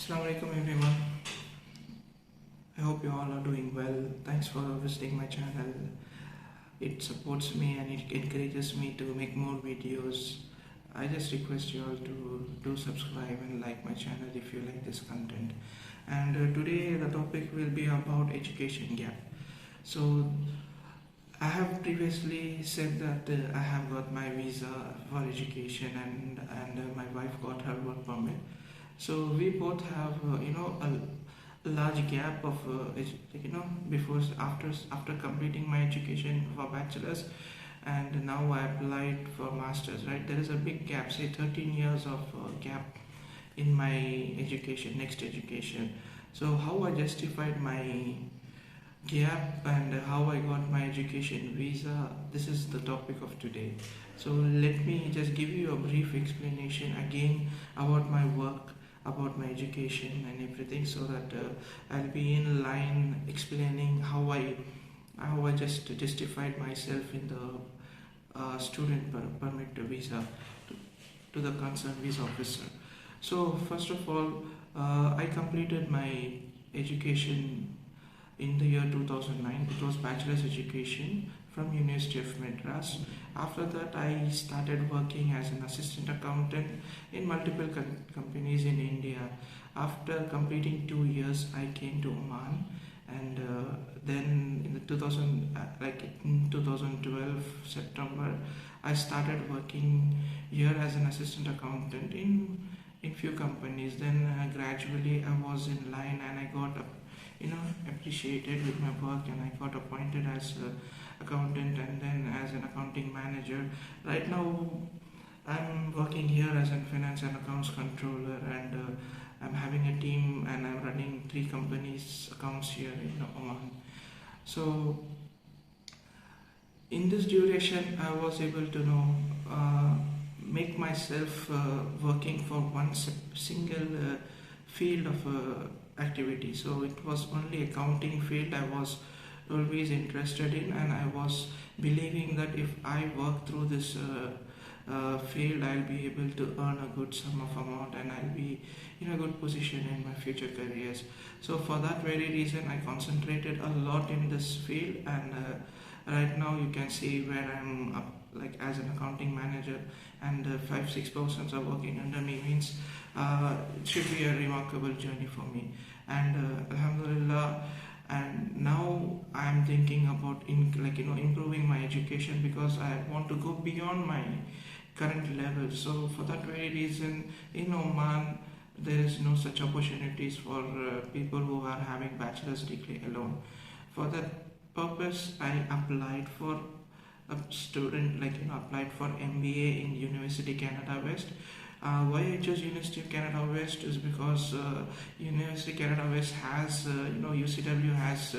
Assalamu alaikum everyone. I hope you all are doing well. Thanks for visiting my channel. It supports me and it encourages me to make more videos. I just request you all to do subscribe and like my channel if you like this content. And today the topic will be about education gap. So I have previously said that I have got my visa for education and my wife got her work permit. So we both have a large gap of before after completing my education for bachelor's, and now I applied for masters. Right, there is a big gap, say 13 years of gap in my next education. So how I justified my gap and how I got my education visa, this is the topic of today. So let me just give you a brief explanation again about my work, about my education and everything, so that I'll be in line explaining how I just justified myself in the student permit visa to the concerned visa officer. So first of all, I completed my education in the year 2009. It was bachelor's education from University of Madras. After that, I started working as an assistant accountant in multiple companies in India. After completing 2 years, I came to Oman, and then in 2012 September, I started working here as an assistant accountant in few companies. Then gradually I was in line and I got appreciated with my work, and I got appointed as an accountant and then as an accounting manager. Right now I'm working here as a finance and accounts controller, and I'm having a team and I'm running 3 companies accounts here in Oman. So in this duration I was able to make myself working for one single field of activity. So it was only accounting field I was always interested in, and I was believing that if I work through this field, I'll be able to earn a good sum of amount and I'll be in a good position in my future careers. So for that very reason, I concentrated a lot in this field, and right now you can see where I'm up, like as an accounting manager, and 5-6 persons are working under me, means it should be a remarkable journey for me. And alhamdulillah, and now I am thinking about improving my education, because I want to go beyond my current level. So for that very reason, in Oman there is no such opportunities for people who are having bachelor's degree alone. For that purpose, I applied for a student, applied for MBA in University Canada West. Why I chose University of Canada West is because University Canada West has, UCW has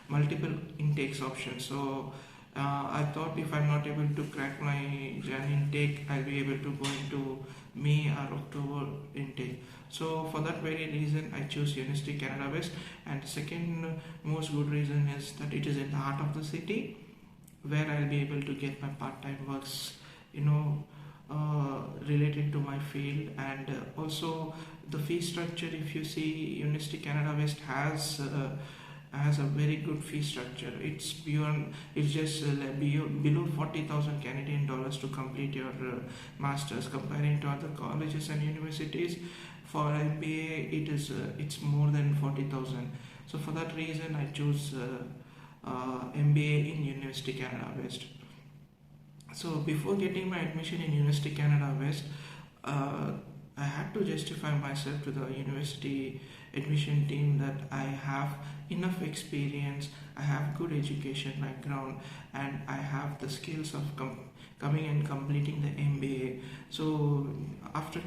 multiple intakes options. So I thought if I'm not able to crack my Jan intake, I'll be able to go into May or October intake. So for that very reason, I chose University Canada West. And second most good reason is that it is in the heart of the city, where I'll be able to get my part-time works, related to my field. And also the fee structure, if you see, University Canada West has a very good fee structure. It's just below 40,000 Canadian dollars to complete your masters, comparing to other colleges and universities. For MBA, it's more than 40,000. So for that reason, I chose MBA in University Canada West. So before getting my admission in University Canada West, I had to justify myself to the university admission team that I have enough experience, I have good education background, and I have the skills of coming and completing the MBA. So after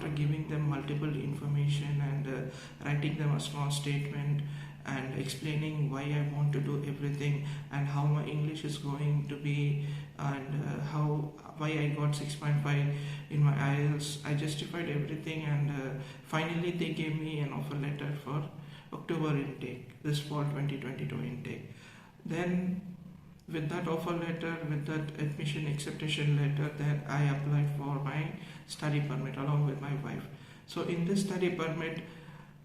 giving them multiple information and writing them a small statement and explaining why I want to do everything and how my English is going to be, and why I got 6.5 in my IELTS, I justified everything, and finally they gave me an offer letter for October intake, this fall 2022 intake. Then with that offer letter, with that admission acceptation letter, that I applied for my study permit along with my wife. So in this study permit,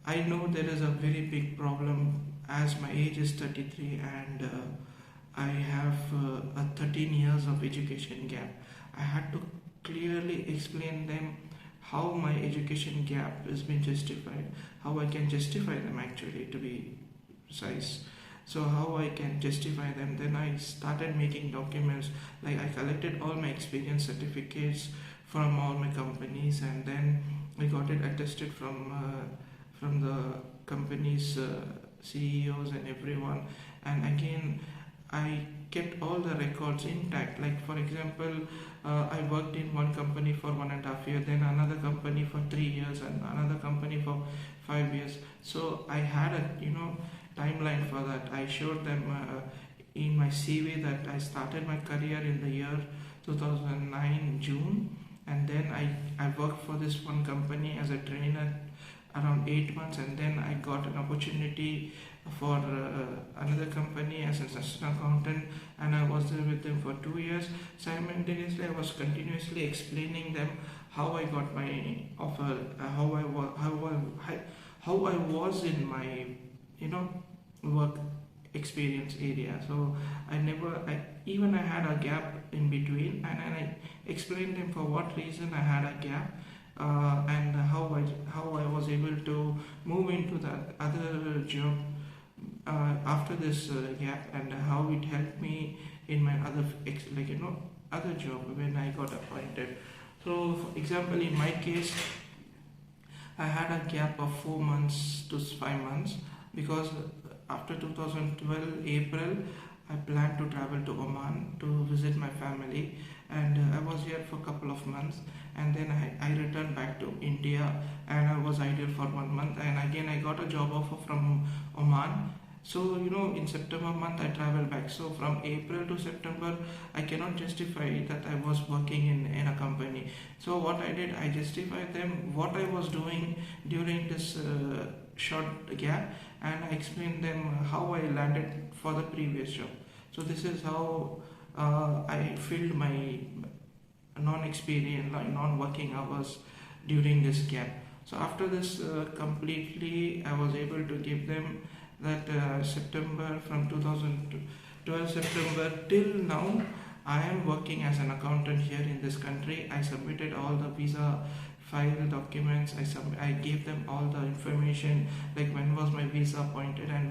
I know there is a very big problem as my age is 33 and I have a 13 years of education gap. I had to clearly explain them how my education gap has been justified, how I can justify them actually to be precise. So how I can justify them. Then I started making documents, like I collected all my experience certificates from all my companies, and then I got it attested from the company's CEOs and everyone. And again, I kept all the records intact. Like for example, I worked in one company for 1.5 years, then another company for 3 years, and another company for 5 years. So I had a timeline for that. I showed them in my CV that I started my career in the year 2009 June, and then I worked for this one company as a trainer around 8 months, and then I got an opportunity for another company as an assistant accountant, and I was there with them for 2 years. Simultaneously, I was continuously explaining them how I got my offer, how I was in my work experience area. So I even I had a gap in between, and I explained them for what reason I had a gap, and how I was able to move into the other job after this gap, and how it helped me in my other job when I got appointed. So for example, in my case, I had a gap of 4 months to 5 months because after 2012 April I planned to travel to Oman to visit my family, and I was here for a couple of months, and then I returned back to India, and I was idle for 1 month, and again I got a job offer from Oman. So in September month I traveled back. So from April to September I cannot justify that I was working in a company. So what I did, I justified them what I was doing during this short gap, and I explained them how I landed for the previous job. So this is how I filled my non-experience, like non-working hours during this gap. So after this completely, I was able to give them that September from 2012 September till now, I am working as an accountant here in this country. I submitted all the visa file documents. I gave them all the information, like when was my visa appointed and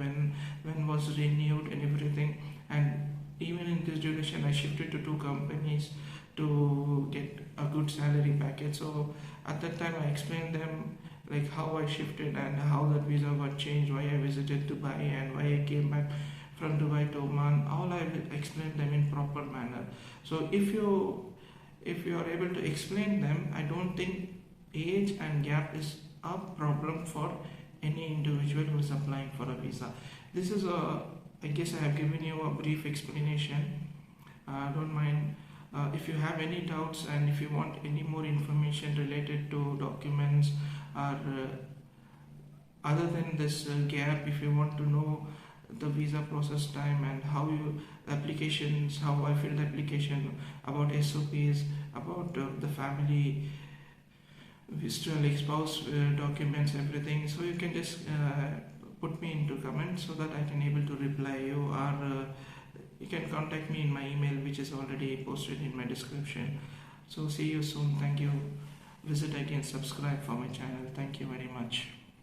when was renewed and everything. And even in this duration, I shifted to 2 companies to get a good salary package. So at that time, I explained them like how I shifted and how that visa got changed, why I visited Dubai and why I came back from Dubai to Oman. All I will explain them in proper manner. So if you are able to explain them, I don't think age and gap is a problem for any individual who is applying for a visa. This is I guess I have given you a brief explanation. Don't mind if you have any doubts, and if you want any more information related to documents or other than this gap, if you want to know the visa process time and how you applications, how I filled the application, about SOPs, about the family history, like spouse documents, everything. So you can just put me into comments so that I can able to reply you, or you can contact me in my email, which is already posted in my description. So see you soon. Thank you. Visit again, subscribe for my channel. Thank you very much.